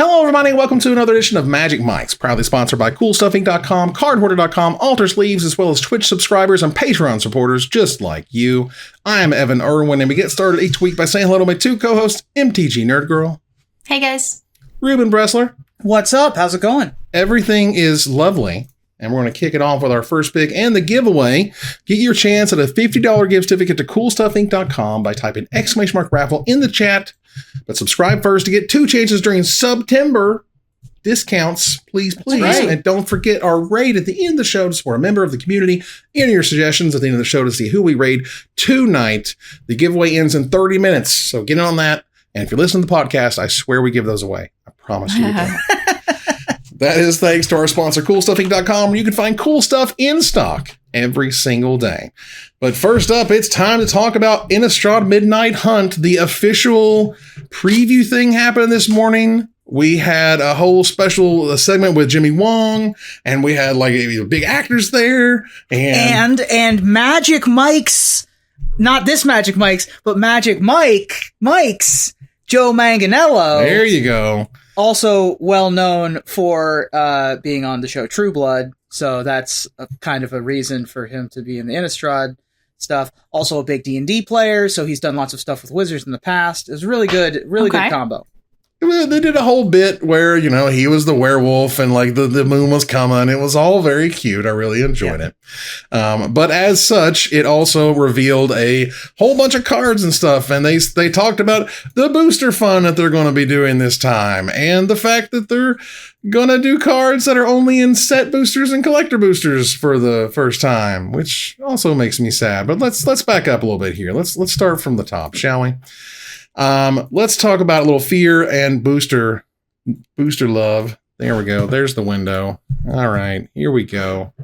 Hello, everybody, and welcome to another edition of Magic Mics, proudly sponsored by CoolStuffInc.com, CardHoarder.com, Alter Sleeves, as well as Twitch subscribers and Patreon supporters just like you. I am Evan Irwin, and we get started each week by saying hello to my two co-hosts, MTG Nerd Girl. Hey, guys. Ruben Bressler. What's up? How's it going? Everything is lovely, and we're going to kick it off with our first pick and the giveaway. Get your chance at a $50 gift certificate to CoolStuffInc.com by typing !raffle in the chat. But subscribe first to get 2 chances during September discounts, please. Right. And don't forget our raid at the end of the show to support a member of the community. Enter your suggestions at the end of the show to see who we raid tonight. The giveaway ends in 30 minutes, so get in on that. And if you're listening to the podcast, I swear we give those away. I promise you we do. That is thanks to our sponsor, CoolStuffInc.com, where you can find cool stuff in stock every single day. But first up, it's time to talk about Innistrad Midnight Hunt. The official preview thing happened this morning. We had a whole special segment with Jimmy Wong, and we had like big actors there. And Magic Mike's, not this Magic Mike's, but Magic Mike's Joe Manganiello. There you go. Also well known for being on the show True Blood, so that's kind of a reason for him to be in the Innistrad stuff. Also a big D&D player, so he's done lots of stuff with Wizards in the past. It was really good combo. They did a whole bit where, you know, he was the werewolf and like the moon was coming. It was all very cute. I really enjoyed it. But as such, it also revealed a whole bunch of cards and stuff. And they talked about the booster fun that they're going to be doing this time. And the fact that they're going to do cards that are only in set boosters and collector boosters for the first time, which also makes me sad. But let's back up a little bit here. Let's start from the top, shall we? Let's talk about a little fear and booster love. There we go. There's the window. All right, here we go.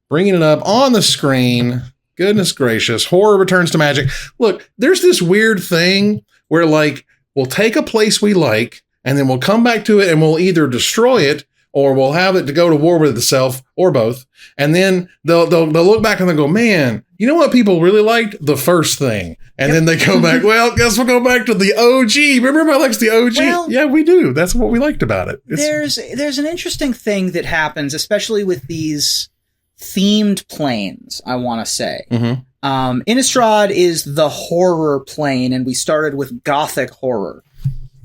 Bringing it up on the screen. Goodness gracious. Horror returns to Magic. Look, there's this weird thing where like we'll take a place we like and then we'll come back to it and we'll either destroy it or we'll have it to go to war with itself or both. And then they'll look back and they'll go, man, you know what people really liked? The first thing. And then they go back, well, guess we'll go back to the OG. Remember everybody likes the OG? Well, yeah, we do. That's what we liked about it. There's an interesting thing that happens, especially with these themed planes, I want to say. Mm-hmm. Innistrad is the horror plane, and we started with gothic horror.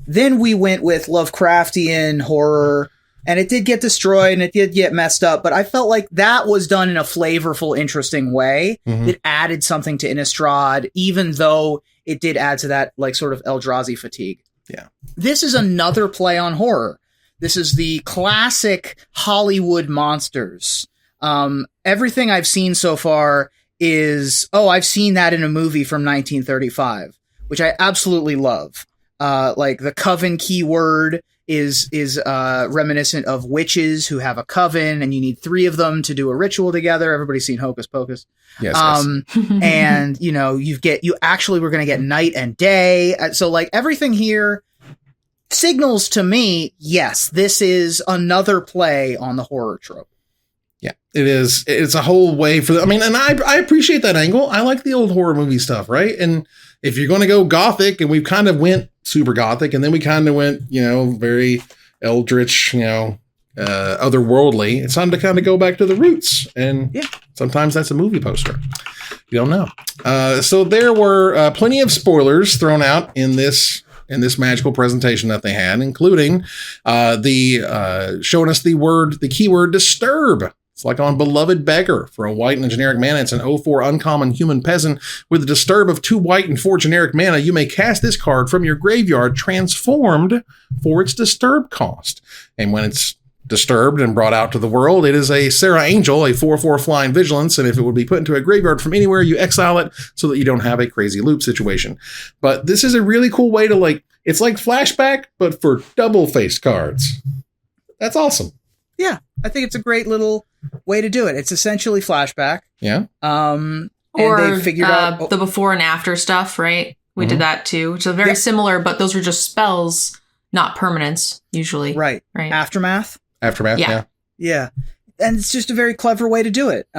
Then we went with Lovecraftian horror, and it did get destroyed and it did get messed up, but I felt like that was done in a flavorful, interesting way. Mm-hmm. It added something to Innistrad, even though it did add to that like sort of Eldrazi fatigue. Yeah. This is another play on horror. This is the classic Hollywood monsters. Everything I've seen so far is, I've seen that in a movie from 1935, which I absolutely love. Like the coven keyword is reminiscent of witches who have a coven, and you need 3 of them to do a ritual together. Everybody's seen Hocus Pocus. Yes. And you know, we're going to get night and day. So like everything here signals to me, yes, this is another play on the horror trope. Yeah, it is. It's a whole way for and I appreciate that angle. I like the old horror movie stuff, right? And if you're going to go gothic, and we've kind of went super gothic, and then we kind of went, very eldritch, otherworldly, it's time to kind of go back to the roots. And sometimes that's a movie poster. You don't know. So there were plenty of spoilers thrown out in this magical presentation that they had, including showing us the keyword disturb. It's like on Beloved Beggar for a white and a generic mana. It's an 0/4 uncommon human peasant with a disturb of 2 white and 4 generic mana. You may cast this card from your graveyard transformed for its disturb cost. And when it's disturbed and brought out to the world, it is a Sarah Angel, a 4/4 flying vigilance. And if it would be put into a graveyard from anywhere, you exile it so that you don't have a crazy loop situation. But this is a really cool way to it's like Flashback, but for double-faced cards. That's awesome. Yeah, I think it's a great little way to do it. It's essentially Flashback. Yeah. Or they figured out the before and after stuff, right? We did that too, which is very similar, but those were just spells, not permanents, usually. Right. Aftermath. Yeah. Yeah. And it's just a very clever way to do it.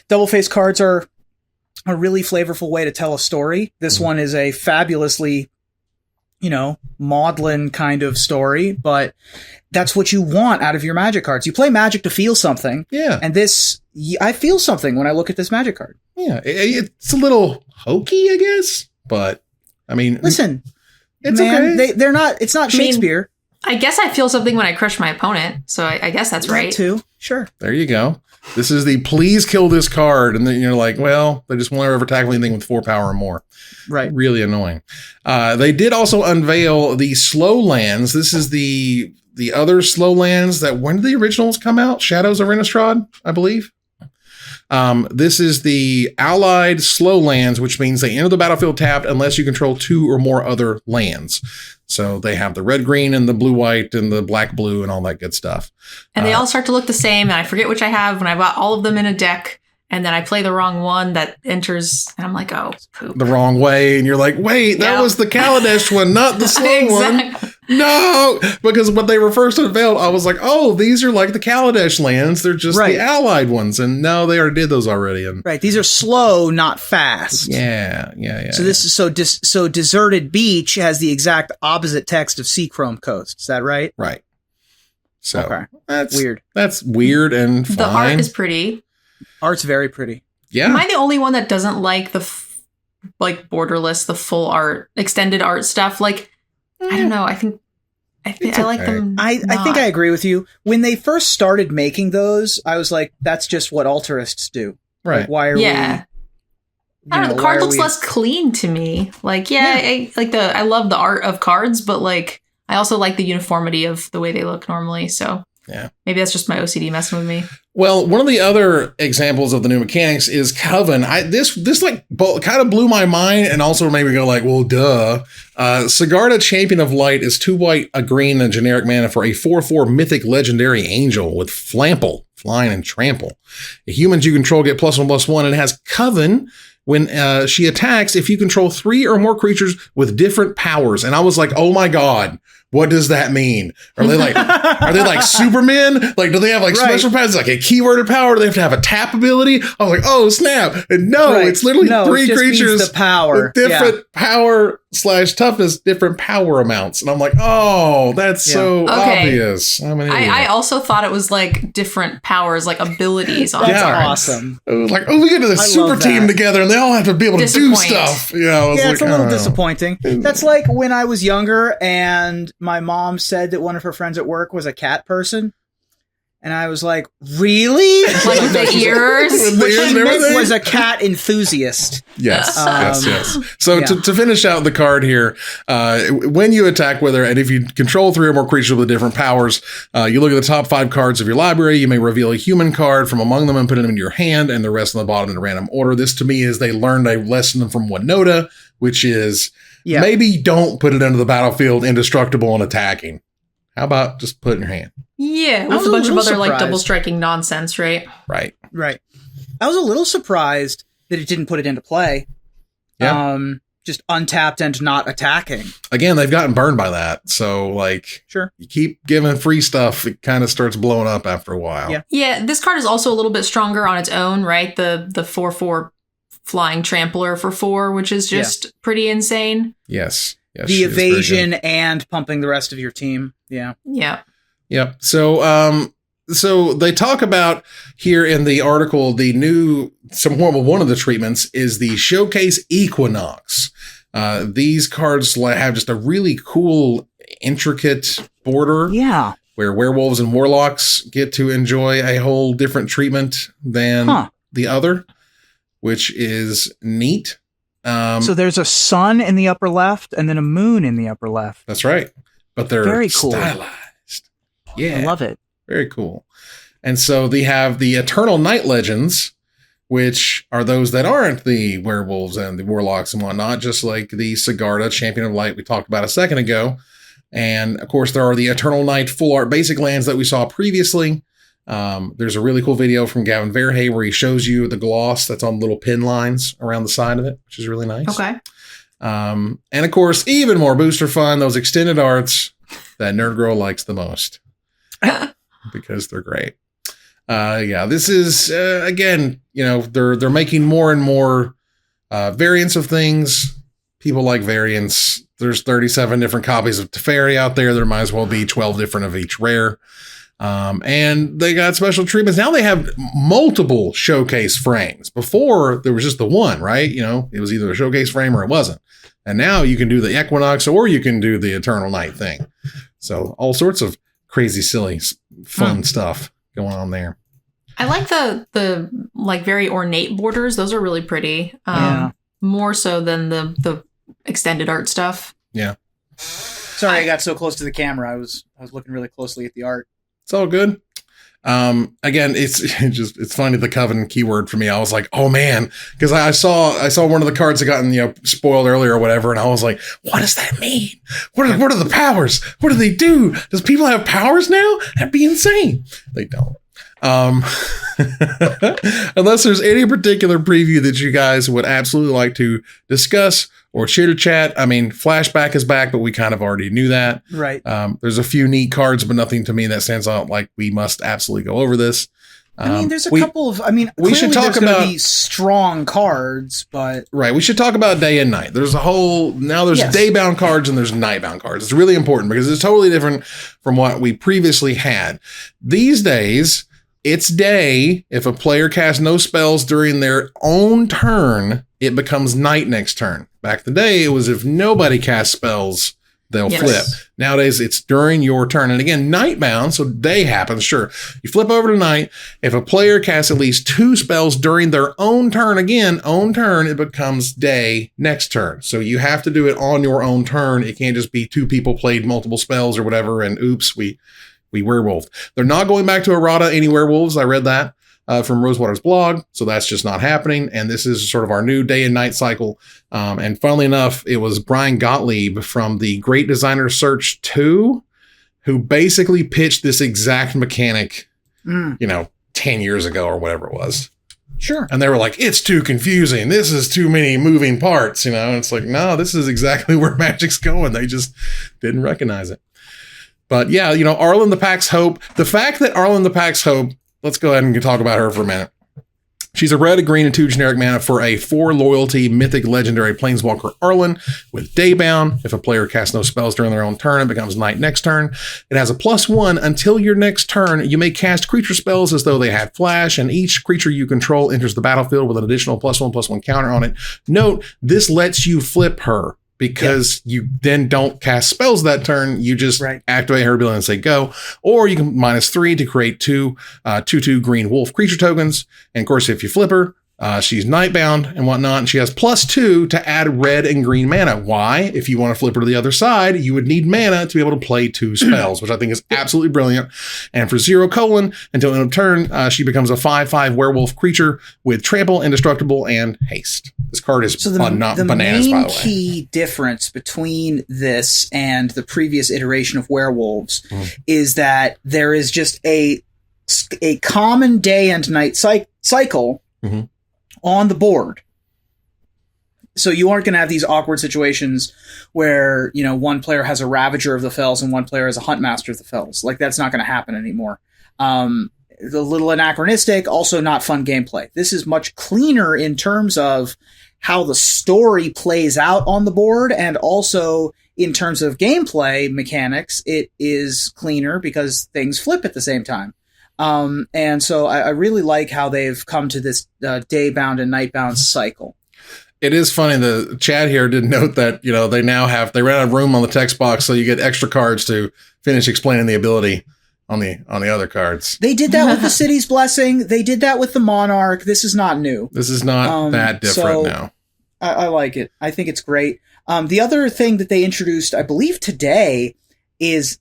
Double-faced cards are a really flavorful way to tell a story. This one is a fabulously maudlin kind of story, but that's what you want out of your Magic cards. You play Magic to feel something. Yeah. And I feel something when I look at this Magic card. Yeah. It's a little hokey, I guess, but I mean, listen, it's man, okay. They're not, it's not Shakespeare. I guess I feel something when I crush my opponent. So I guess that's right. That too. Sure. There you go. This is the please kill this card. And then you're like, well, they just won't ever tackle anything with 4 power or more. Right. Really annoying. They did also unveil the slow lands. This is the other slow lands that, when did the originals come out? Shadows of Innistrad, I believe. This is the allied slow lands, which means they enter the battlefield tapped unless you control 2 or more other lands. So they have the red, green, and the blue, white, and the black, blue, and all that good stuff. And they all start to look the same. And I forget which I have when I bought all of them in a deck. And then I play the wrong one that enters. And I'm like, oh, poop. The wrong way. And you're like, wait, that was the Kaladesh one, not the slow one. No, because when they were first unveiled, I was like, oh, these are like the Kaladesh lands. They're just the allied ones. And no, they already did those already. And right. These are slow, not fast. Yeah. So this is so Deserted Beach has the exact opposite text of Seachrome Coast. Is that right? Right. So that's weird. That's weird and fine. The art is pretty. Art's very pretty. Yeah. Am I the only one that doesn't like the borderless, the full art, extended art stuff? Like, I don't know. I think I like them. I think I agree with you. When they first started making those, I was like, that's just what altruists do. Right. Like, why are we? I don't know. The card looks less clean to me. Like, I love the art of cards, but like, I also like the uniformity of the way they look normally. So yeah, maybe that's just my OCD messing with me. Well, one of the other examples of the new mechanics is Coven. This like kind of blew my mind and also made me go like, well, duh. Sigarda, Champion of Light, is 2 white, a green, and generic mana for a 4/4 mythic legendary angel with Flample, Flying, and Trample. The humans you control get +1/+1, and it has Coven. When she attacks, if you control 3 or more creatures with different powers. And I was like, oh my God, what does that mean? Are they like Supermen? Like, do they have like special powers, like a keyworded power? Do they have to have a tap ability? I was like, oh snap. And no, it's literally 3 creatures the power. with different power / toughness, different power amounts. And I'm like, oh, that's so obvious. I also thought it was like different powers, like abilities on That's cards. awesome. It was like, oh, we get to the super team together and they all have to be able to do stuff. It's a little disappointing. That's like when I was younger and my mom said that one of her friends at work was a cat person. And I was like, really? Like with the ears? What she meant was a cat enthusiast. Yes. So to finish out the card here, when you attack with her, and if you control 3 or more creatures with different powers, you look at the top 5 cards of your library, you may reveal a human card from among them and put them into your hand, and the rest on the bottom in a random order. This to me is they learned a lesson from Winota, which is maybe don't put it into the battlefield indestructible and attacking. How about just put it in your hand? Yeah, with a bunch of other like double striking nonsense, right? Right. I was a little surprised that it didn't put it into play. Yeah. Just untapped and not attacking. Again, they've gotten burned by that. So like, you keep giving free stuff, it kind of starts blowing up after a while. Yeah, this card is also a little bit stronger on its own, right? The 4/4 flying trampler for 4, which is just pretty insane. Yes. The evasion and pumping the rest of your team. Yeah. Yep. So they talk about here in the article, one of the treatments is the Showcase Equinox. These cards have just a really cool, intricate border. Yeah. Where werewolves and warlocks get to enjoy a whole different treatment than the other, which is neat. So there's a sun in the upper left and then a moon in the upper left. That's right. But they're very cool. Stylized. Yeah. I love it. Very cool. And so they have the Eternal Night Legends, which are those that aren't the werewolves and the warlocks and whatnot, just like the Sigarda, Champion of Light we talked about a second ago. And of course, there are the Eternal Night full art basic lands that we saw previously. There's a really cool video from Gavin Verhey where he shows you the gloss that's on little pin lines around the side of it, which is really nice. Okay. And of course, even more booster fun, those extended arts that Nerd Girl likes the most because they're great. This is, again, they're making more and more variants of things. People like variants. there's 37 different copies of Teferi out there. There might as well be 12 different of each rare. And they got special treatments. Now they have multiple showcase frames. Before there was just the one, right? You know, it was either a showcase frame or it wasn't. And now you can do the Equinox or you can do the Eternal Night thing. So all sorts of crazy, silly, fun stuff going on there. I like the like very ornate borders. Those are really pretty. More so than the extended art stuff. Yeah. Sorry, I got so close to the camera. I was looking really closely at the art. It's all good. Again, it's funny, the Coven keyword for me. I was like, oh man, because I saw one of the cards that got spoiled earlier or whatever, and I was like, what does that mean? What are the powers? What do they do? Does people have powers now? That'd be insane. They don't. Unless there's any particular preview that you guys would absolutely like to discuss or chitter chat. I mean, Flashback is back, but we kind of already knew that. Right. There's a few neat cards, but nothing to me that stands out like we must absolutely go over this. There's a couple of, we should talk about be strong cards, but right. We should talk about day and night. There's Daybound cards and there's Nightbound cards. It's really important because it's totally different from what we previously had. These days, it's day. If a player casts no spells during their own turn, it becomes night next turn. Back in the day, it was if nobody casts spells, they'll flip. Nowadays, it's during your turn. And again, Nightbound, so day happens, sure. You flip over to night. If a player casts at least 2 spells during their own turn, it becomes day next turn. So you have to do it on your own turn. It can't just be 2 people played multiple spells or whatever, and oops, we werewolf. They're not going back to Errata any werewolves. I read that from Rosewater's blog. So that's just not happening. And this is sort of our new day and night cycle. And funnily enough, it was Brian Gottlieb from the Great Designer Search 2 who basically pitched this exact mechanic, 10 years ago or whatever it was. Sure. And they were like, it's too confusing. This is too many moving parts, And it's like, no, this is exactly where Magic's going. They just didn't recognize it. But yeah, Arlen the Pack's Hope. The fact that Arlen the Pack's Hope, let's go ahead and talk about her for a minute. She's a red, a green, and 2 generic mana for a 4 loyalty mythic legendary planeswalker Arlen with Daybound. If a player casts no spells during their own turn, it becomes night next turn. It has a +1 until your next turn. You may cast creature spells as though they had flash, and each creature you control enters the battlefield with an additional +1/+1 counter on it. Note, this lets you flip her. Because you then don't cast spells that turn, you just activate her ability and say go. Or you can -3 to create 2 2/2 green wolf creature tokens. And of course, if you flip her, she's Nightbound and whatnot, and she has +2 to add red and green mana. Why? If you want to flip her to the other side, you would need mana to be able to play 2 spells, which I think is absolutely brilliant. And for 0:, until end of turn, she becomes a 5/5 werewolf creature with trample, indestructible, and haste. This card is not bananas, by the way. The main key difference between this and the previous iteration of werewolves is that there is just a common day and night cycle on the board. So you aren't going to have these awkward situations where, one player has a Ravager of the Fells and one player has a Huntmaster of the Fells. Like, that's not going to happen anymore. The little anachronistic, also not fun gameplay. This is much cleaner in terms of how the story plays out on the board, and also in terms of gameplay mechanics, it is cleaner because things flip at the same time. And so I really like how they've come to this Daybound and Nightbound cycle. It is funny. The chat here did note that, they ran out of room on the text box, so you get extra cards to finish explaining the ability on the other cards. They did that with the City's Blessing. They did that with the Monarch. This is not new. This is not that different now. I like it. I think it's great. The other thing that they introduced, I believe today, is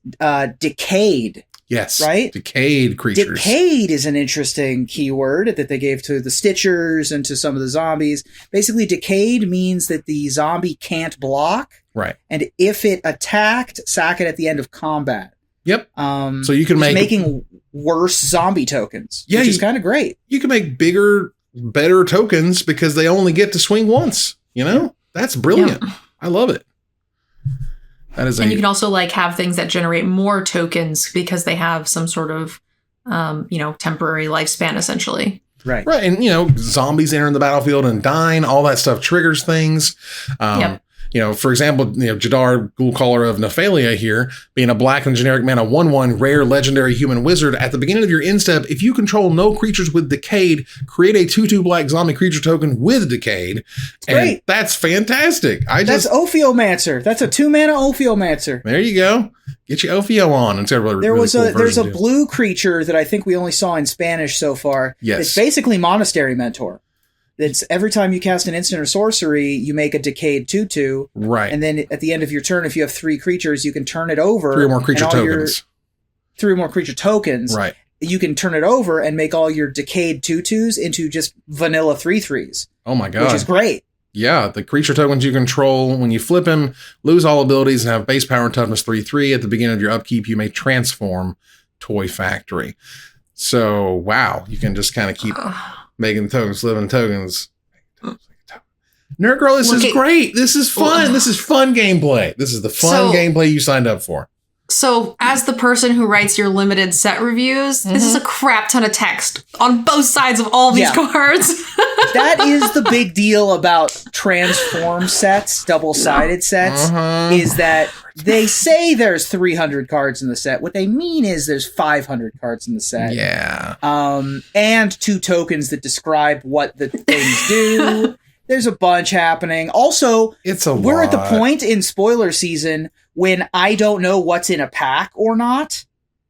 decayed. Yes. Right? Decayed creatures. Decayed is an interesting keyword that they gave to the Stitchers and to some of the zombies. Basically, decayed means that the zombie can't block. Right. And if it attacked, sack it at the end of combat. Yep. So you can making worse zombie tokens, which is kind of great. You can make bigger, better tokens because they only get to swing once. That's brilliant. Yeah. I love it. And you can also have things that generate more tokens because they have some sort of, temporary lifespan, essentially. Right. Right. And, zombies entering the battlefield and dying, all that stuff triggers things. For example, Jadar, Ghoulcaller of Nephalia here, being a black and generic mana 1/1 rare legendary human wizard. At the beginning of your end step, if you control no creatures with Decayed, create a 2/2 black zombie creature token with Decayed. Great. That's fantastic. That's Ophiomancer. That's a 2-mana Ophiomancer. There you go. Get your Ophio on. It's got a there's a blue creature that I think we only saw in Spanish so far. Yes. It's basically Monastery Mentor. It's every time you cast an instant or sorcery, you make a Decayed 2/2. Right. And then at the end of your turn, if you have 3 creatures, you can turn it over. 3 or more creature tokens. 3 or more creature tokens. Right. You can turn it over and make all your Decayed 2/2s into just vanilla 3/3s. Oh my God. Which is great. Yeah, the creature tokens you control, when you flip him, lose all abilities and have base power and toughness 3/3. At the beginning of your upkeep, you may transform Toy Factory. So, wow, you can just kind of keep making tokens, living tokens. Nerd Girl, this is great. This is fun. This is fun gameplay. This is the fun gameplay you signed up for. So, as the person who writes your limited set reviews, this is a crap ton of text on both sides of all these cards. That is the big deal about transform sets, double-sided sets, is that they say there's 300 cards in the set. What they mean is there's 500 cards in the set. Yeah. And 2 tokens that describe what the things do. There's a bunch happening. Also, we're at the point in spoiler season when I don't know what's in a pack or not.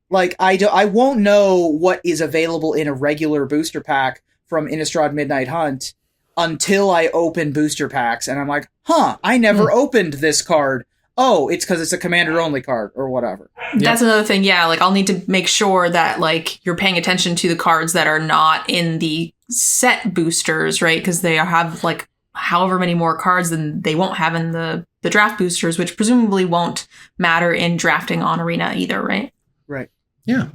Like, I won't know what is available in a regular booster pack from Innistrad Midnight Hunt until I open booster packs. And I'm like, I never opened this card. Oh, it's because it's a commander-only card or whatever. That's another thing, yeah. Like, I'll need to make sure that, like, you're paying attention to the cards that are not in the set boosters, right? Because they have, like, however many more cards than they won't have in the draft boosters, which presumably won't matter in drafting on Arena either, right? Right. Yeah.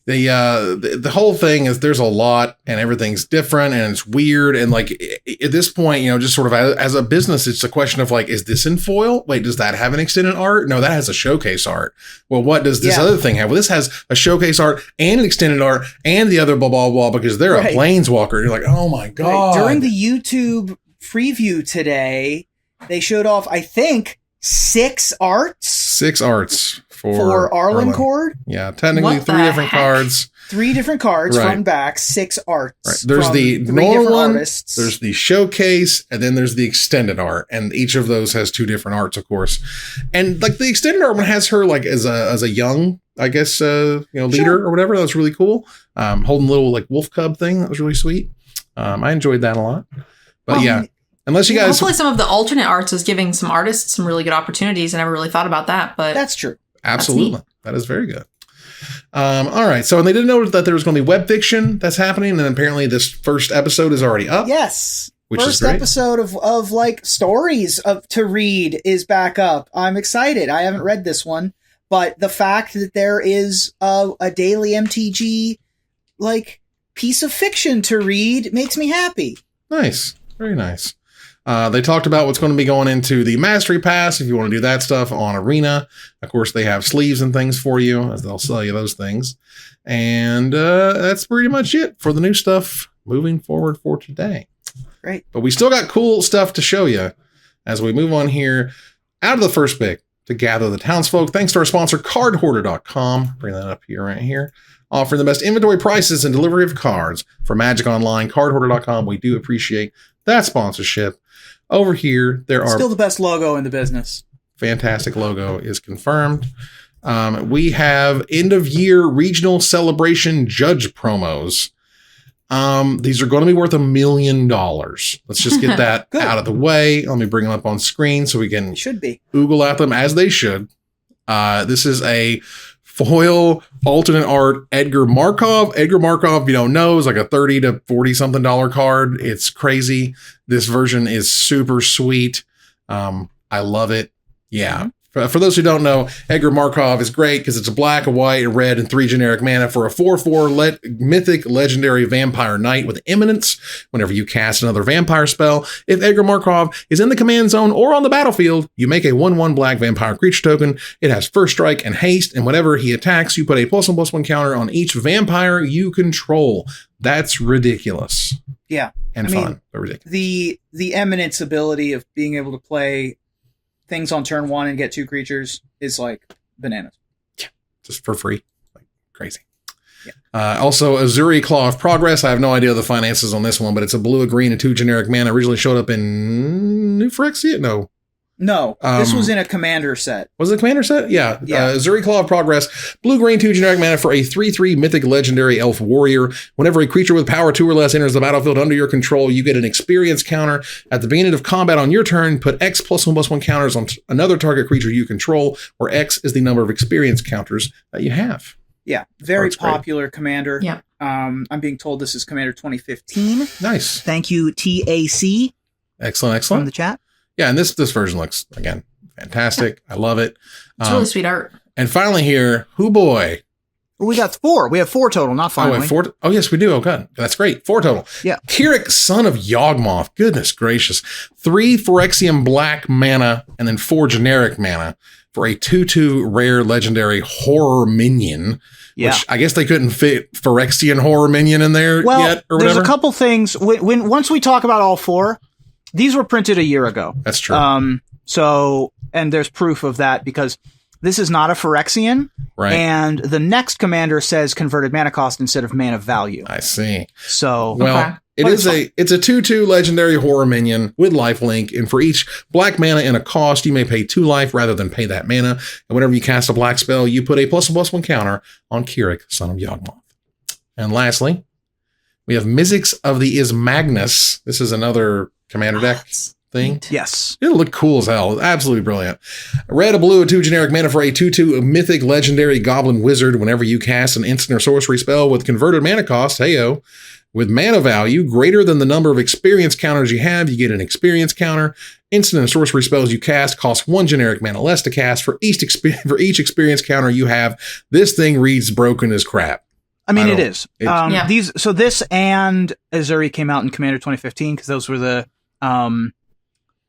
The whole thing is there's a lot and everything's different and it's weird. And like at this point, just sort of as a business, it's a question of like, is this in foil? Wait, does that have an extended art? No, that has a showcase art. Well, what does this other thing have? Well, this has a showcase art and an extended art and the other blah, blah, blah, because they're a planeswalker. You're like, oh my God. Right. During the YouTube preview today, they showed off, I think, 6 arts. 6 arts. For Arlencord? Yeah, technically 3 different cards. 3 different cards front and back, 6 arts. Right. There's the normal one, there's the showcase, and then there's the extended art. And each of those has 2 different arts, of course. And like the extended art one has her like as a young, I guess, leader or whatever. That was really cool. Holding a little like wolf cub thing. That was really sweet. I enjoyed that a lot. But unless you guys... Hopefully some of the alternate arts is giving some artists some really good opportunities. I never really thought about that, but... That's true. Absolutely. That is very good. All right. So, and they did note that there was going to be Webfiction that's happening. And apparently this first episode is already up. Yes. Which first is great. Episode of like stories to read is back up. I'm excited. I haven't read this one, but the fact that there is a daily MTG like piece of fiction to read makes me happy. Nice. Very nice. They talked about what's going to be going into the Mastery Pass if you want to do that stuff on Arena. Of course, they have sleeves and things for you, as they'll sell you those things. And that's pretty much it for the new stuff moving forward for today. Great. But we still got cool stuff to show you as we move on here out of the first pick to gather the townsfolk. Thanks to our sponsor, cardhoarder.com. Bring that up here, right here. Offering the best inventory prices and delivery of cards for Magic Online, cardhoarder.com. We do appreciate that sponsorship. Over here, there are... Still the best logo in the business. Fantastic logo is confirmed. We have end-of-year regional celebration judge promos. These are going to be worth $1 million. Let's just get that out of the way. Let me bring them up on screen so we can oogle at them as they should. This is a foil alternate art Edgar Markov. Edgar Markov, if you don't know, is like a $30 to $40 something card. It's crazy. This version is super sweet. I love it. Yeah. For those who don't know, Edgar Markov is great because it's a black, a white, a red, and 3 generic mana for a 4/4 mythic legendary vampire knight with Eminence. Whenever you cast another vampire spell, if Edgar Markov is in the command zone or on the battlefield, you make a 1/1 black vampire creature token. It has first strike and haste, and whenever he attacks, you put a +1/+1 counter on each vampire you control. That's ridiculous. Yeah. And fun, but ridiculous. The Eminence ability of being able to play things on turn 1 and get 2 creatures is like bananas. Just for free. Like crazy. Yeah. Also, Azuri Claw of Progress. I have no idea the finances on this one, but it's a blue, a green, and 2 generic mana. Originally showed up in New Phyrexia? No, this was in a commander set. Was it a commander set? Yeah. Azuri Claw of Progress. Blue, green, 2 generic mana for a 3/3 mythic legendary elf warrior. Whenever a creature with power 2 or less enters the battlefield under your control, you get an experience counter. At the beginning of combat on your turn, put X +1/+1 counters on another target creature you control, where X is the number of experience counters that you have. Yeah, very popular commander. Yeah. I'm being told this is Commander 2015. Nice. Thank you, TAC. Excellent. From the chat. Yeah, and this version looks, again, fantastic. I love it. It's really sweet art. And finally here, hoo boy. We got 4. We have 4 total, not finally. Oh, yes, we do. Oh, God. That's great. 4 total. Yeah. Kyrek, Son of Yawgmoth. Goodness gracious. 3 Phyrexian black mana and then 4 generic mana for a 2/2 rare legendary horror minion. Yeah. Which I guess they couldn't fit Phyrexian horror minion in there yet or whatever. There's a couple things. Once we talk about all 4, these were printed a year ago. That's true. And there's proof of that because this is not a Phyrexian. Right. And the next commander says converted mana cost instead of mana value. I see. So, well, it's a 2/2 legendary horror minion with lifelink, and for each black mana and a cost, you may pay 2 life rather than pay that mana. And whenever you cast a black spell, you put a +1/+1 counter on Kyrek, Son of Yawgmoth. And lastly, we have Mizzix of the Ismagnus. This is another commander deck thing. Yes. It'll look cool as hell. Absolutely brilliant. Red, a blue, a 2 generic mana for a 2/2 mythic legendary goblin wizard. Whenever you cast an instant or sorcery spell with converted mana cost, heyo, with mana value greater than the number of experience counters you have, you get an experience counter. Instant and sorcery spells you cast cost 1 generic mana less to cast for each experience counter you have. This thing reads broken as crap. I mean, it is. This and Azuri came out in Commander 2015 because those were the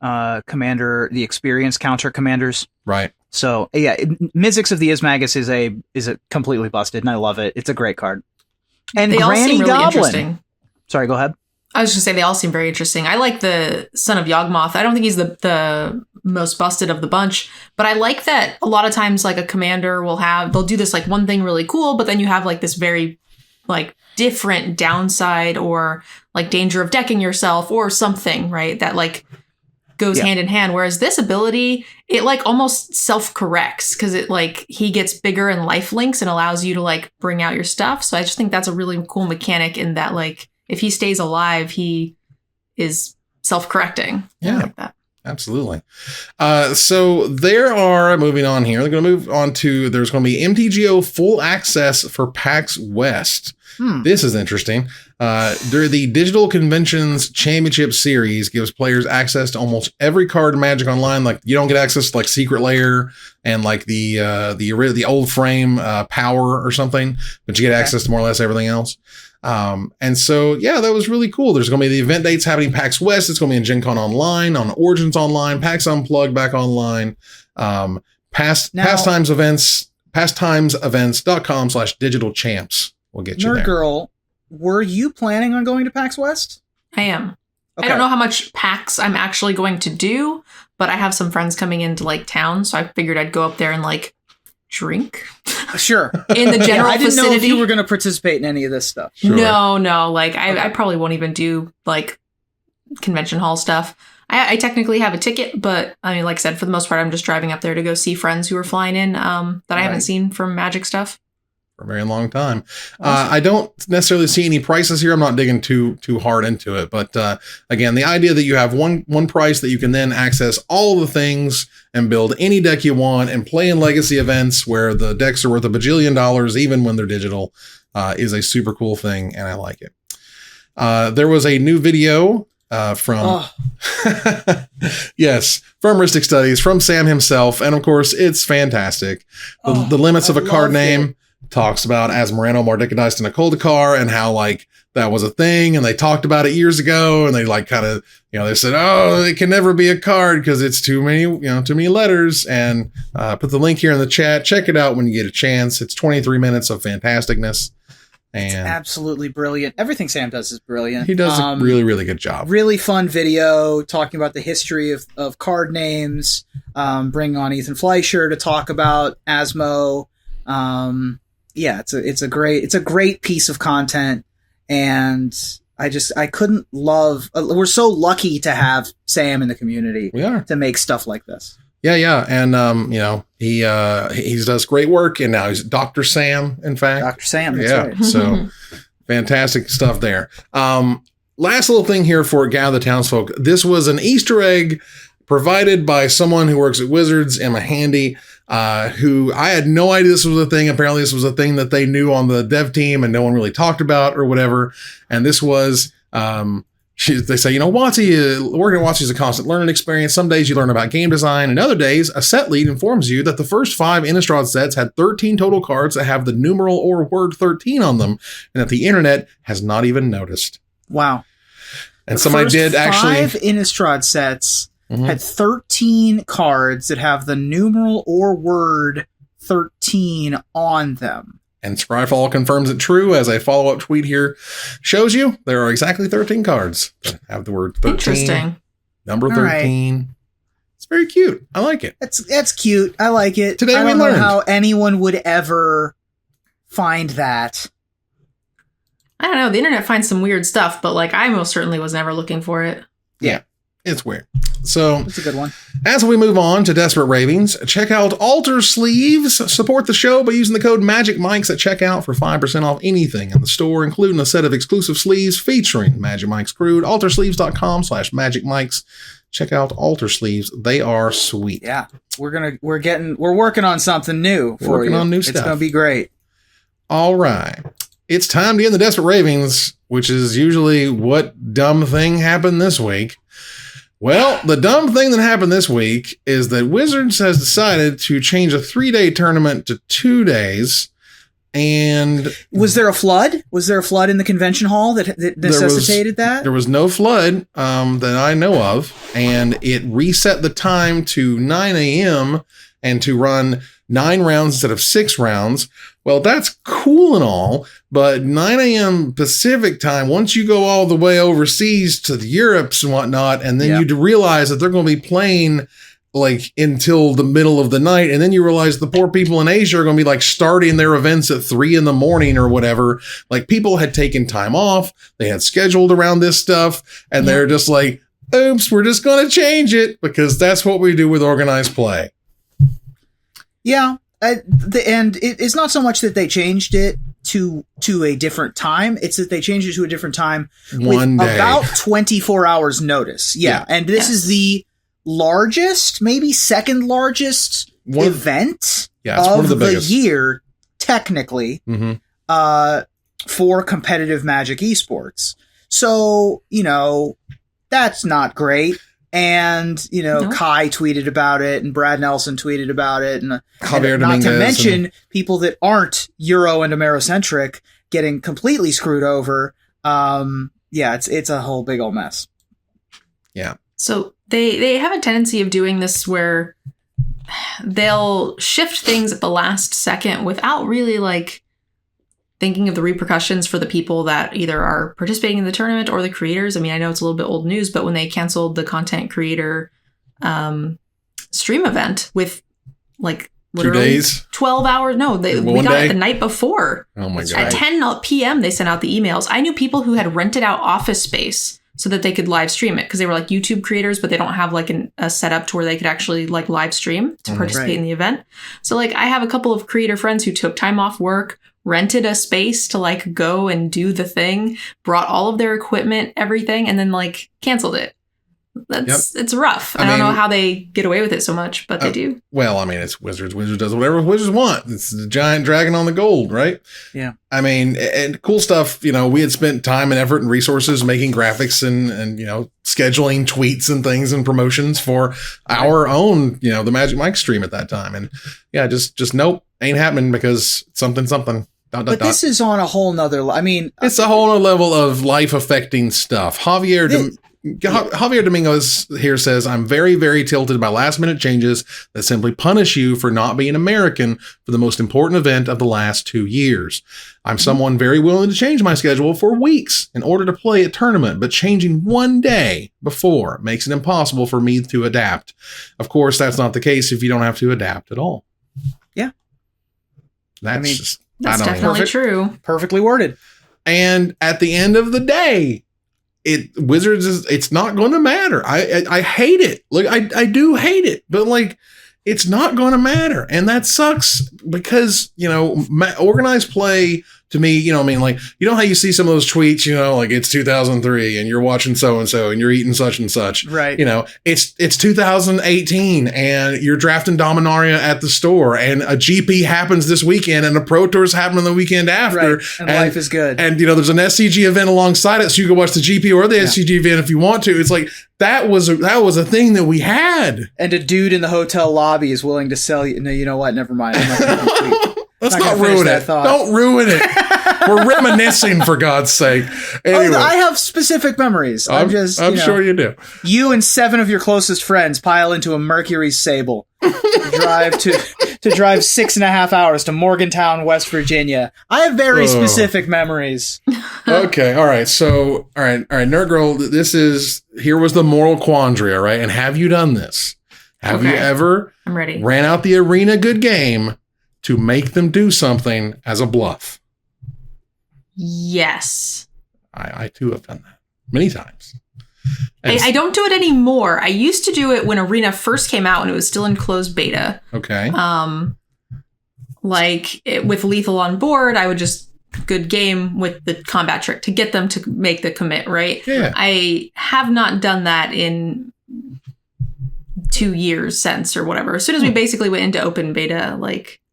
the experience counter commanders. Right. So yeah, Mizzix of the Ismagus is a completely busted, and I love it. It's a great card. And they Granny all seem really Goblin. Interesting. Sorry, go ahead. I was just gonna say they all seem very interesting. I like the Son of Yawgmoth. I don't think he's the most busted of the bunch, but I like that a lot of times like a commander they'll do this like one thing really cool, but then you have like this very like different downside or like danger of decking yourself or something, right? That like goes hand in hand. Whereas this ability, it like almost self-corrects because it like he gets bigger and life links and allows you to like bring out your stuff. So I just think that's a really cool mechanic in that like if he stays alive, he is self-correcting. Yeah. I like that. Absolutely. So moving on here, they're going to move on to, there's going to be MTGO full access for PAX West. This is interesting. During the Digital Conventions Championship Series gives players access to almost every card in Magic Online. Like you don't get access to like Secret Lair and like the old frame Power or something, but you get access to more or less everything else. And so, yeah, that was really cool. There's going to be the event dates happening PAX West. It's going to be in Gen Con Online, on Origins Online, PAX Unplugged back online, pastimes events.com/digital champs. We'll get you there. Nerd Girl, were you planning on going to PAX West? I am. Okay. I don't know how much PAX I'm actually going to do, but I have some friends coming into like town, so I figured I'd go up there and like drink. Sure. In the general I didn't vicinity. know if you were going to participate in any of this stuff. Sure. No. Like I probably won't even do like convention hall stuff. I technically have a ticket, but I mean, like I said, for the most part, I'm just driving up there to go see friends who are flying in that I haven't seen from Magic stuff. For a very long time. Awesome. I don't necessarily see any prices here. I'm not digging too hard into it. But again, the idea that you have one price that you can then access all the things and build any deck you want and play in legacy events where the decks are worth $1 bajillion, even when they're digital, is a super cool thing. And I like it. There was a new video from from Ristic Studies from Sam himself. And of course, it's fantastic. The limits of a card name. Talks about Asmorano, Mardikadiced, and a Koldakar and how like that was a thing. And they talked about it years ago and they like kind of, they said, oh, it can never be a card because it's too many letters. And put the link here in the chat. Check it out when you get a chance. It's 23 minutes of fantasticness. And it's absolutely brilliant. Everything Sam does is brilliant. He does a really, really good job. Really fun video talking about the history of card names. Bring on Ethan Fleischer to talk about Asmo. It's a great piece of content, and I couldn't love. We're so lucky to have Sam in the community. We are, to make stuff like this. Yeah, and he does great work, and now he's Dr. Sam. In fact, Dr. Sam. That's right. So fantastic stuff there. Last little thing here for Gather the Townsfolk. This was an Easter egg provided by someone who works at Wizards, Emma Handy, who I had no idea this was a thing. Apparently, this was a thing that they knew on the dev team, and no one really talked about or whatever. And this was. They say, WotC, working at WotC is a constant learning experience. Some days you learn about game design, and other days a set lead informs you that the first 5 Innistrad sets had 13 total cards that have the numeral or word 13 on them, and that the internet has not even noticed. Wow. And somebody did actually... 5 Innistrad sets had 13 cards that have the numeral or word 13 on them. And Scryfall confirms it true, as a follow-up tweet here shows you. There are exactly 13 cards that have the word 13. Interesting. Number 13. Right. It's very cute. I like it. That's cute. I like it. Today I we don't learned know how anyone would ever find that. I don't know. The internet finds some weird stuff, but I most certainly was never looking for it. Yeah. It's weird. So it's a good one. As we move on to Desperate Ravings, check out Alter Sleeves. Support the show by using the code MagicMikes at checkout for 5% off anything in the store, including a set of exclusive sleeves featuring Magic Mike's crew. AlterSleeves.com/MagicMikes. Check out Alter Sleeves. They are sweet. Yeah, we're working on something new for you. Working on new stuff. It's gonna be great. All right. It's time to end the Desperate Ravings, which is usually what dumb thing happened this week. Well, the dumb thing that happened this week is that Wizards has decided to change a 3-day tournament to 2 days. And was there a flood? Was there a flood in the convention hall that necessitated that? There was no flood that I know of. And it reset the time to 9 a.m. and to run 9 rounds instead of 6 rounds. Well, that's cool and all, but 9 a.m. Pacific time, once you go all the way overseas to the Europes and whatnot, and then you realize that they're going to be playing until the middle of the night, and then you realize the poor people in Asia are going to be starting their events at 3 a.m. or whatever. People had taken time off, they had scheduled around this stuff, and they're just oops, we're just going to change it because that's what we do with organized play. Yeah. And it's not so much that they changed it to a different time. It's that they changed it to a different time with about 24 hours notice. Yeah. And this is the largest, maybe second largest event of the year, technically, for competitive Magic esports. So, that's not great. And, Kai tweeted about it, and Brad Nelson tweeted about it, and not to mention people that aren't Euro and Americentric getting completely screwed over. It's a whole big old mess. Yeah. So they have a tendency of doing this where they'll shift things at the last second without really thinking of the repercussions for the people that either are participating in the tournament or the creators. I mean, I know it's a little bit old news, but when they canceled the content creator stream event with literally 2 days, 12 hours. No, we got it the night before. Oh my God. At 10 p.m. they sent out the emails. I knew people who had rented out office space so that they could live stream it because they were YouTube creators, but they don't have a setup to where they could actually live stream to participate in the event. So I have a couple of creator friends who took time off work, rented a space to go and do the thing, brought all of their equipment, everything, and then canceled it. It's rough. I don't know how they get away with it so much, but they do. Well, it's Wizards. Wizards does whatever Wizards want. It's the giant dragon on the gold, right? Yeah. And cool stuff. We had spent time and effort and resources making graphics and scheduling tweets and things and promotions for our own, the Magic Mike stream at that time. And just nope, ain't happening because something. This is on a whole nother. It's a whole nother level of life affecting stuff. Javier Javier Domingos here says, I'm very, very tilted by last minute changes that simply punish you for not being American for the most important event of the last 2 years. I'm someone very willing to change my schedule for weeks in order to play a tournament, but changing one day before makes it impossible for me to adapt. Of course, that's not the case if you don't have to adapt at all. Yeah. That's definitely true. Perfectly worded. And at the end of the day, Wizards it's not going to matter. I hate it. Like I do hate it, but like it's not going to matter, and that sucks because organized play to me, like how you see some of those tweets, like it's 2003 and you're watching so and so and you're eating such and such, right? It's 2018 and you're drafting Dominaria at the store, and a GP happens this weekend and a Pro Tour's happening the weekend after, right. And life is good. And there's an SCG event alongside it, so you can watch the GP or the SCG event if you want to. It's like that was a thing that we had. And a dude in the hotel lobby is willing to sell you. No, you know what? Never mind. I'm not gonna Let's not ruin it. Don't ruin it. We're reminiscing, for God's sake. Anyway, I have specific memories. I'm sure you do. You and 7 of your closest friends pile into a Mercury Sable, drive 6.5 hours to Morgantown, West Virginia. I have very specific memories. Okay, all right. So, all right, Nerd Girl. Here was the moral quandary. All right, and have you done this? Have you ever? I'm ready. Ran out the arena good game to make them do something as a bluff? Yes. I too have done that many times. I don't do it anymore. I used to do it when Arena first came out and it was still in closed beta. Okay. With Lethal on board, I would just good game with the combat trick to get them to make the commit, right? Yeah. I have not done that in 2 years since or whatever. As soon as we basically went into open beta,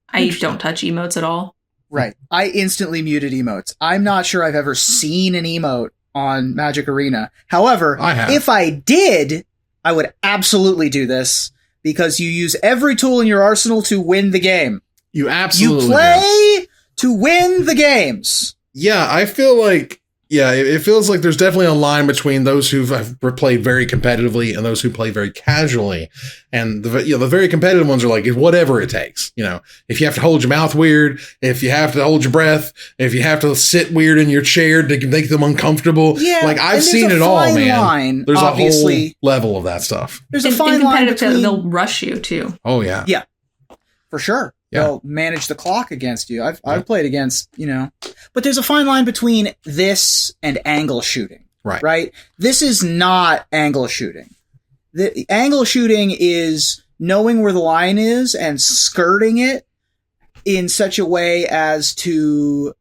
I don't touch emotes at all. Right. I instantly muted emotes. I'm not sure I've ever seen an emote on Magic Arena. However, if I did, I would absolutely do this because you use every tool in your arsenal to win the game. You absolutely You play to win the games. Yeah, I feel like it feels like there's definitely a line between those who have played very competitively and those who play very casually. And the very competitive ones are like, whatever it takes. If you have to hold your mouth weird, if you have to hold your breath, if you have to sit weird in your chair to make them uncomfortable. Yeah, I've seen it all, man. There's obviously a whole level of that stuff. There's a fine line between... They'll rush you too. Oh yeah. Yeah. For sure. Yeah. They'll manage the clock against you. I've played against, but there's a fine line between this and angle shooting. Right? This is not angle shooting. The angle shooting is knowing where the line is and skirting it in such a way as to,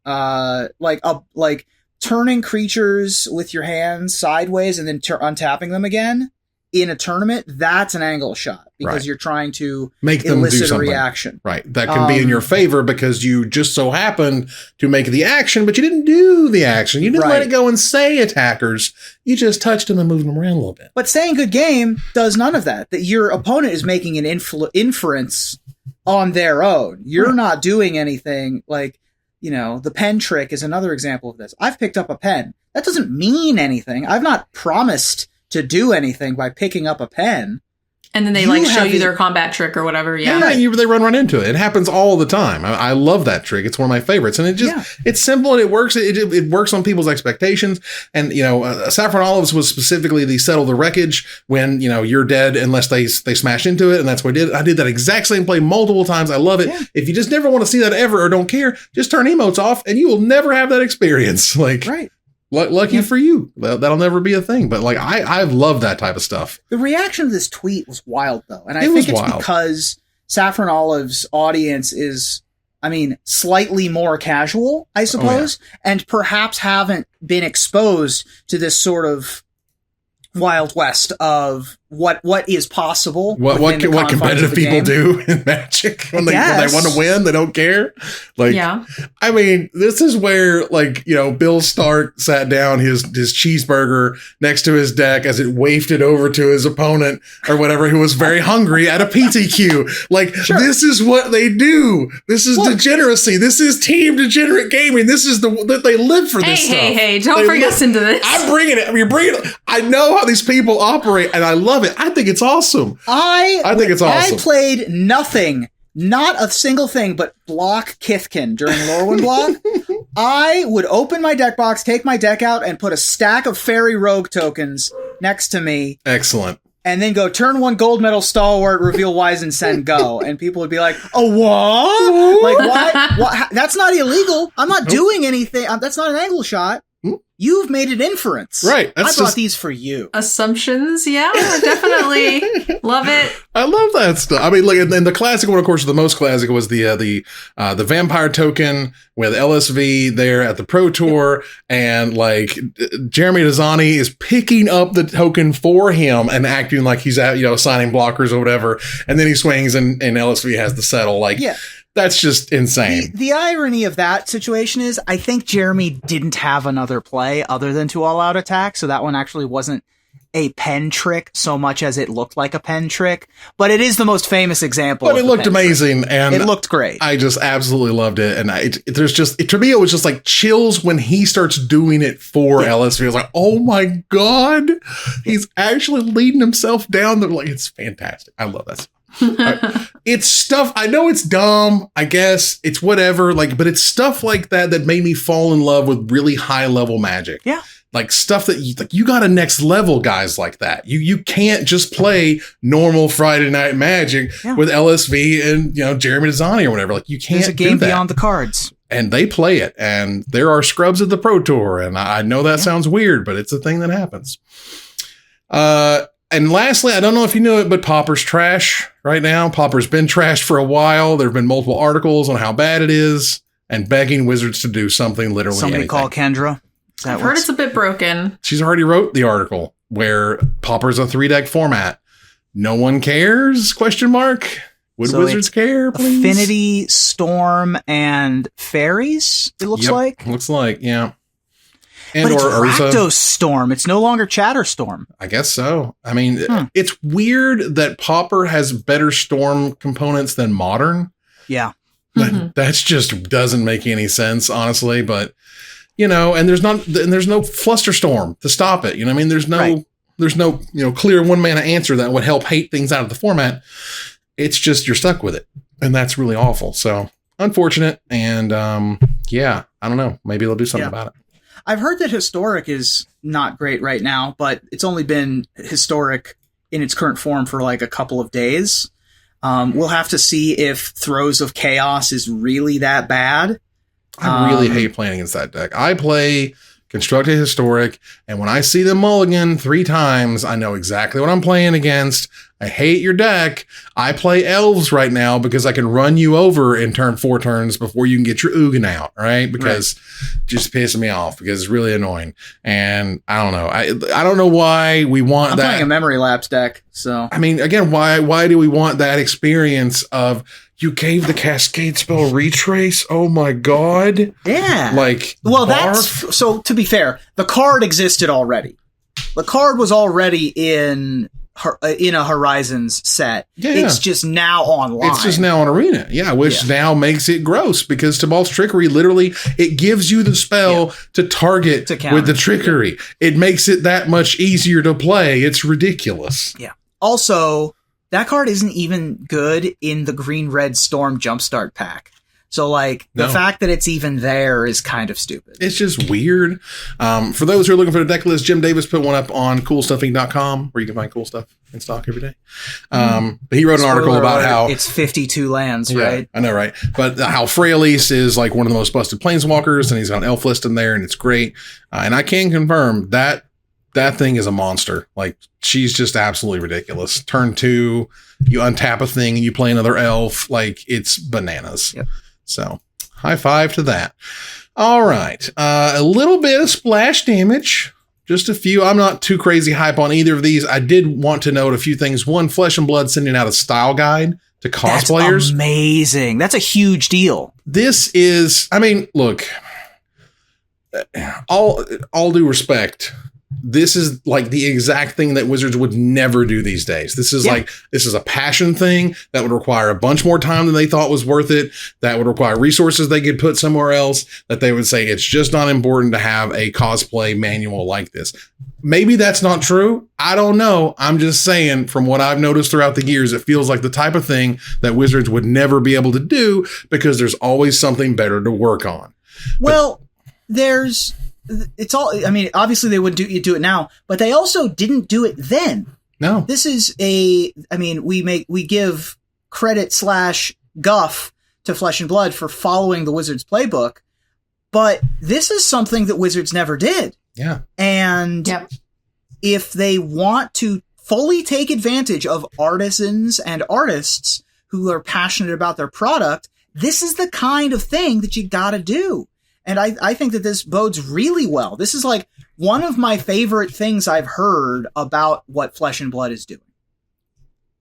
turning creatures with your hands sideways and then untapping them again. In a tournament, that's an angle shot because you're trying to make them elicit do something. A reaction. Right. That can be in your favor because you just so happened to make the action, but you didn't do the action. You didn't let it go and say attackers. You just touched them and moved them around a little bit. But saying good game does none of that. That your opponent is making an inference on their own. You're not doing anything the pen trick is another example of this. I've picked up a pen. That doesn't mean anything. I've not promised to do anything by picking up a pen. And then they show you their combat trick or whatever. Yeah. They run into it. It happens all the time. I love that trick. It's one of my favorites. And it's simple and it works. It works on people's expectations. And, Saffron Olives was specifically the settle the wreckage when, you're dead unless they smash into it. And that's what I did. I did that exact same play multiple times. I love it. Yeah. If you just never want to see that ever or don't care, just turn emotes off and you will never have that experience. Right. Lucky for you. That'll never be a thing. But I love that type of stuff. The reaction to this tweet was wild though. And I think it's because Saffron Olives' audience is, slightly more casual, I suppose, and perhaps haven't been exposed to this sort of Wild West of what is possible. What competitive people do in Magic when they want to win, they don't care. Like, I mean, this is where, like, you know, Bill Stark sat down his cheeseburger next to his deck as it wafted over to his opponent or whatever, who was very hungry at a PTQ. Like, this is what they do. This is degeneracy. This is team degenerate gaming. This is that they live for this stuff. Hey, don't bring us into this. I'm bringing it. You're bringing it. I know how these people operate, and I love it. I think it's awesome. I think it's awesome. I played nothing, not a single thing, but block Kithkin during Lorwyn block. I would open my deck box, take my deck out, and put a stack of Fairy Rogue tokens next to me. Excellent. And then go turn 1 gold medal stalwart, reveal Wise and send go. And people would be like, oh, what? Like, why? That's not illegal. I'm not doing anything. That's not an angle shot. You've made an inference. Right. I brought these for you. Assumptions. Yeah, definitely. Love it. I love that stuff. I mean, like, and the classic one, of course, the most classic was the vampire token with LSV there at the Pro Tour. And like Jeremy Dazani is picking up the token for him and acting like he's out, you know, signing blockers or whatever. And then he swings and LSV has to settle. Like, that's just insane. The irony of that situation is I think Jeremy didn't have another play other than to all out attack. So that one actually wasn't a pen trick so much as it looked like a pen trick, but it is the most famous example. But it looked amazing and it looked great. I just absolutely loved it. And to me, it was just like chills when he starts doing it for LSV. I was like, oh my God, he's actually leading himself down. Like, it's fantastic. I love that stuff. It's stuff, I know it's dumb, I guess it's whatever, like, but it's stuff like that made me fall in love with really high level Magic. Yeah. Like stuff that you got a next level guys like that. You can't just play normal Friday night Magic with LSV and, you know, Jeremy Dazani or whatever. Like, you can't. There's a game beyond the cards. And they play it, and there are scrubs at the Pro Tour, and I know that sounds weird, but it's a thing that happens. And lastly, I don't know if you knew it, but Pauper's trash right now. Pauper's been trashed for a while. There have been multiple articles on how bad it is and begging Wizards to do something, literally Somebody anything. call Kendra. I've heard it's a bit broken. She's already wrote the article where Pauper's a 3-deck format. No one cares? Question mark. Would Wizards care, please? Affinity, Storm, and Fairies, it looks like. Looks like, yeah. And but it's Urza. Rakdos Storm. It's no longer Chatterstorm. I guess so. I mean, it's weird that Pauper has better Storm components than Modern. Yeah. That just doesn't make any sense, honestly. But, you know, and there's no Flusterstorm to stop it. You know what I mean? There's no, you know, clear 1-mana answer that would help hate things out of the format. It's just you're stuck with it. And that's really awful. So unfortunate. And I don't know. Maybe they'll do something about it. I've heard that Historic is not great right now, but it's only been Historic in its current form for like a couple of days. We'll have to see if Throes of Chaos is really that bad. I really hate playing against that deck. I play Constructed Historic, and when I see them mulligan 3 times, I know exactly what I'm playing against. I hate your deck. I play Elves right now because I can run you over in 4 turns before you can get your Ugin out, right? Because just pissing me off because it's really annoying. And I don't know. I don't know why we want I'm that. playing a Memory Lapse deck, so. I mean, again, why do we want that experience of you gave the Cascade spell Retrace? Oh my God. Yeah. Like, well, that's, so to be fair, the card existed already. The card was already in a Horizons set. It's just now online. It's just now on Arena. Yeah, which now makes it gross because Tibalt's Trickery, literally, it gives you the spell to target with the Trickery. It makes it that much easier to play. It's ridiculous. Yeah. Also, that card isn't even good in the Green-Red Storm Jumpstart pack. So, like, the fact that it's even there is kind of stupid. It's just weird. For those who are looking for the deck list, Jim Davis put one up on coolstuffinc.com where you can find cool stuff in stock every day. But he wrote an article about how it's 52 lands, right? I know, right? But how Freyalise is like one of the most busted planeswalkers, and he's got an elf list in there, and it's great. And I can confirm that thing is a monster. Like, she's just absolutely ridiculous. Turn 2, you untap a thing, and you play another elf. Like, it's bananas. Yep. So, high five to that. All right. A little bit of splash damage Just a few. I'm not too crazy hype on either of these. I did want to note a few things. One, Flesh and Blood sending out a style guide to cosplayers. That's amazing. That's a huge deal. This is, I mean, look, all due respect, this is like the exact thing that Wizards would never do these days. This is this is a passion thing that would require a bunch more time than they thought was worth it. That would require resources they could put somewhere else, that they would say it's just not important to have a cosplay manual like this. Maybe that's not true. I don't know. I'm just saying, from what I've noticed throughout the years, it feels like the type of thing that Wizards would never be able to do because there's always something better to work on. Well, it's all, I mean, obviously they would do it now, but they also didn't do it then. No. This is we give credit / guff to Flesh and Blood for following the Wizards playbook, but this is something that Wizards never did. Yeah. And if they want to fully take advantage of artisans and artists who are passionate about their product, this is the kind of thing that you gotta do. And I think that this bodes really well. This is like one of my favorite things I've heard about what Flesh and Blood is doing.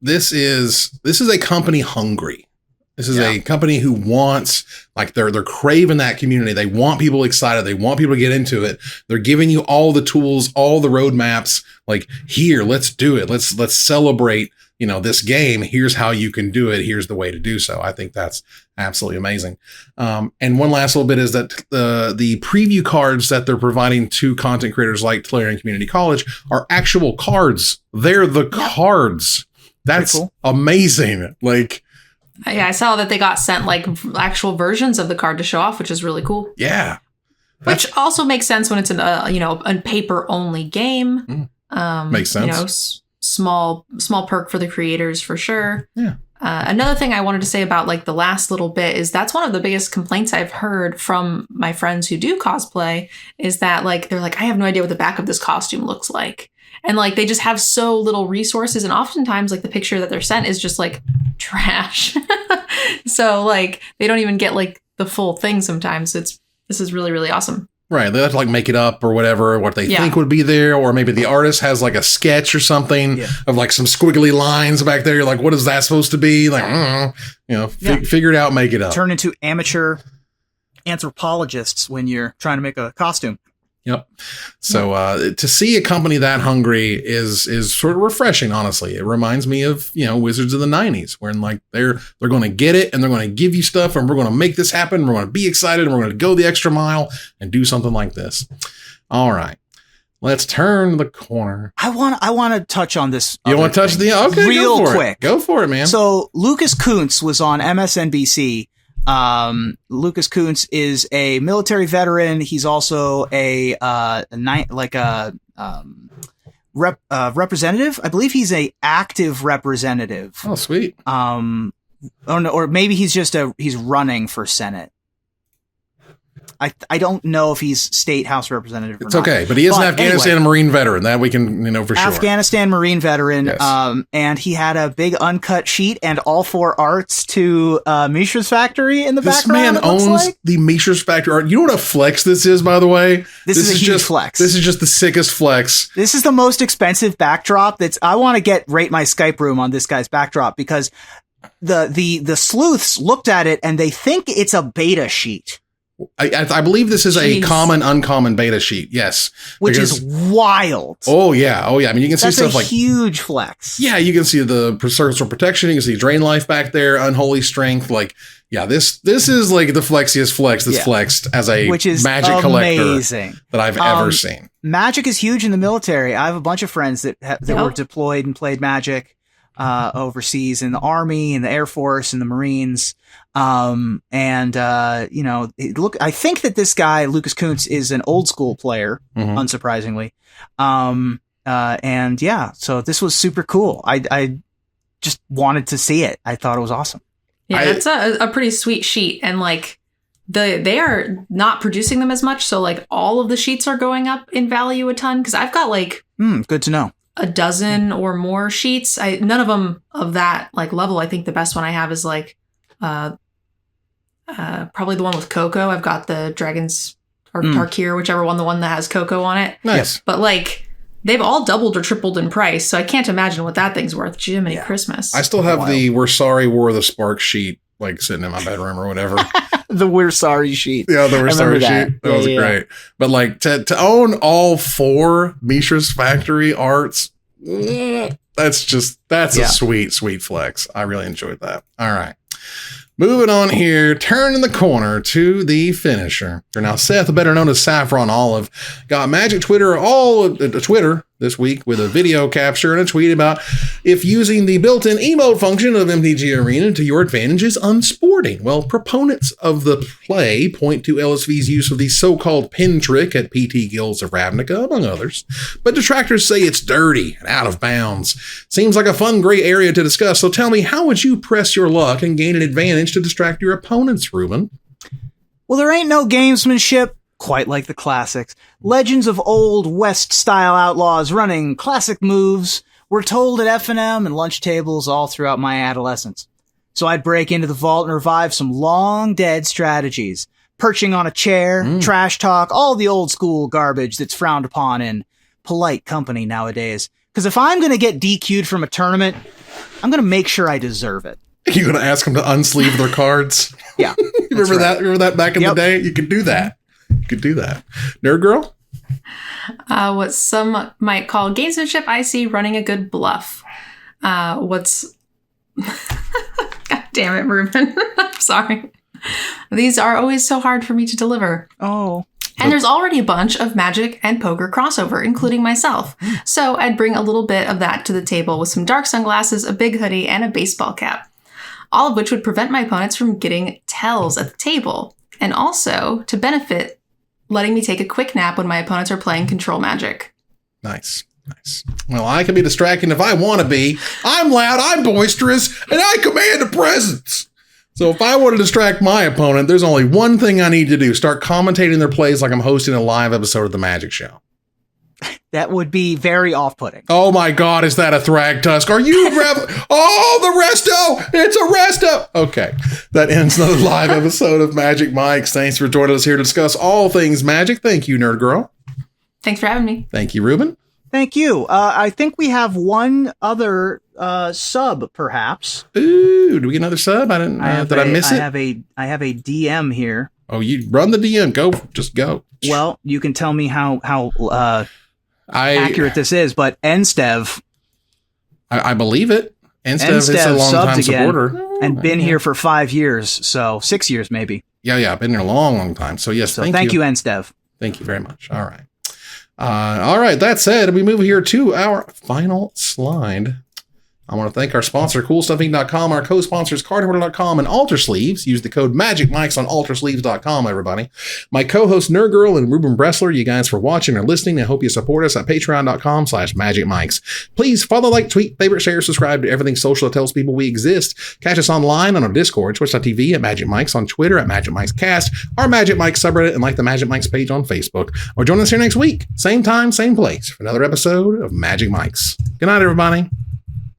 This is a company hungry. This is a company who wants, like, they're craving that community. They want people excited. They want people to get into it. They're giving you all the tools, all the roadmaps. Like, here, let's do it. Let's celebrate, this game. Here's how you can do it. Here's the way to do so. I think that's absolutely amazing. And one last little bit is that the preview cards that they're providing to content creators like Tolarian Community College are actual cards. They're the cards. That's cool. Amazing. Like, yeah, I saw that they got sent like actual versions of the card to show off, which is really cool. Yeah. Which also makes sense when it's a paper only game. Makes sense. Small perk for the creators for sure. Yeah. Another thing I wanted to say about like the last little bit is that's one of the biggest complaints I've heard from my friends who do cosplay is that like they're like, I have no idea what the back of this costume looks like. And like they just have so little resources, and oftentimes like the picture that they're sent is just like trash. So like they don't even get like the full thing sometimes. This is really, really awesome. Right. They have to like make it up or whatever, what they think would be there. Or maybe the artist has like a sketch or something of like some squiggly lines back there. You're like, what is that supposed to be? Like, figure it out, make it up. Turn into amateur anthropologists when you're trying to make a costume. Yep. So to see a company that hungry is sort of refreshing, honestly. It reminds me of, Wizards of the 90s, where like they're going to get it and they're going to give you stuff and we're going to make this happen. We're going to be excited and we're going to go the extra mile and do something like this. All right. Let's turn the corner. I want to touch on this. You want to touch okay, real quick. Go for it, man. So Lucas Kunce was on MSNBC. Lucas Kunce is a military veteran. He's also a representative. I believe he's a active representative. Oh, sweet. Or maybe he's running for Senate. I don't know if he's state House representative or not. It's okay, but he is an Afghanistan Marine veteran. That we can, for sure. Afghanistan Marine veteran. Yes. And he had a big uncut sheet and all 4 arts to Mishra's Factory in the background. This man owns the Mishra's Factory art. You know what a flex this is, by the way? This is a huge flex. This is just the sickest flex. This is the most expensive backdrop. I want to rate my Skype room on this guy's backdrop because the sleuths looked at it and they think it's a beta sheet. I believe this is a uncommon beta sheet. Yes. Which is wild. Oh yeah. I mean, you can see stuff like huge flex. Yeah. You can see the Circle Protection. You can see Drain Life back there. Unholy Strength. Like, yeah, this is like the flexiest flex that's flexed as a Magic collector that I've ever seen. Magic is huge in the military. I have a bunch of friends that were deployed and played Magic overseas in the Army and the Air Force and the Marines. I think that this guy, Lucas Kunce, is an old school player, unsurprisingly. So this was super cool. I just wanted to see it. I thought it was awesome. Yeah, that's a pretty sweet sheet. And like they are not producing them as much. So like all of the sheets are going up in value a ton. Cause I've got like, good to know, a dozen or more sheets. None of them of that like level. I think the best one I have is like, probably the one with Coco. I've got the Dragon's or Tarkir, whichever one, the one that has cocoa on it. Nice. But like, they've all doubled or tripled in price, so I can't imagine what that thing's worth. Jiminy Christmas. I still have the We're Sorry War of the Spark sheet, like sitting in my bedroom or whatever. The We're Sorry sheet. Yeah, the We're Sorry sheet. That was great. But like to own all 4 Mishra's Factory arts, that's a sweet, sweet flex. I really enjoyed that. All right. Moving on here, turning the corner to the finisher. Now, Seth, better known as Saffron Olive, got Magic Twitter Twitter this week with a video capture and a tweet about if using the built-in emote function of MTG Arena to your advantage is unsporting. Well, proponents of the play point to LSV's use of the so-called pin trick at PT Guilds of Ravnica, among others. But detractors say it's dirty and out of bounds. Seems like a fun gray area to discuss, so tell me, how would you press your luck and gain an advantage to distract your opponents, Ruben? Well, there ain't no gamesmanship quite like the classics. Legends of old West-style outlaws running classic moves were told at F&M and lunch tables all throughout my adolescence. So I'd break into the vault and revive some long-dead strategies. Perching on a chair, trash talk, all the old-school garbage that's frowned upon in polite company nowadays. Because if I'm going to get DQ'd from a tournament, I'm going to make sure I deserve it. You're going to ask them to unsleeve their cards? Yeah. Remember that? Remember that back in the day? You could do that. You could do that. Nerd Girl? What some might call gamesmanship, I see running a good bluff. God damn it, Ruben. I'm sorry. These are always so hard for me to deliver. Oh. And there's already a bunch of Magic and poker crossover, including myself. So I'd bring a little bit of that to the table with some dark sunglasses, a big hoodie, and a baseball cap. All of which would prevent my opponents from getting tells at the table. And also, to benefit, letting me take a quick nap when my opponents are playing control Magic. Nice. Well, I can be distracting if I want to be. I'm loud, I'm boisterous, and I command a presence. So if I want to distract my opponent, there's only one thing I need to do. Start commentating their plays like I'm hosting a live episode of The Magic Show. That would be very off-putting. Oh my God, is that a Thragtusk? Are you the Resto! It's a Resto! Okay, that ends another live episode of Magic Mike's. Thanks for joining us here to discuss all things Magic. Thank you, Nerd Girl. Thanks for having me. Thank you, Ruben. Thank you. I think we have one other sub, perhaps. Ooh, do we get another sub? I miss it? I have a DM here. Oh, you run the DM. Go. Just go. Well, you can tell me how accurate this is, but Enstev. I believe it. Enstev is a long-time supporter. And been here for 5 years, so 6 years maybe. Yeah, I've been here a long time. So yes, thank you, Enstev. Thank you very much. All right. All right, that said, we move here to our final slide. I want to thank our sponsor, CoolStuffInc.com, our co-sponsors, CardHoarder.com, and AlterSleeves. Use the code MagicMikes on AlterSleeves.com, everybody. My co-host, Nerd Girl, and Ruben Bressler, you guys for watching or listening. I hope you support us at Patreon.com/MagicMikes. Please follow, like, tweet, favorite, share, subscribe to everything social that tells people we exist. Catch us online on our Discord, Twitch.tv at MagicMikes, on Twitter at MagicMikesCast, our Magic Mike subreddit, and like the Magic Mikes page on Facebook. Or join us here next week, same time, same place, for another episode of Magic Mikes. Good night, everybody.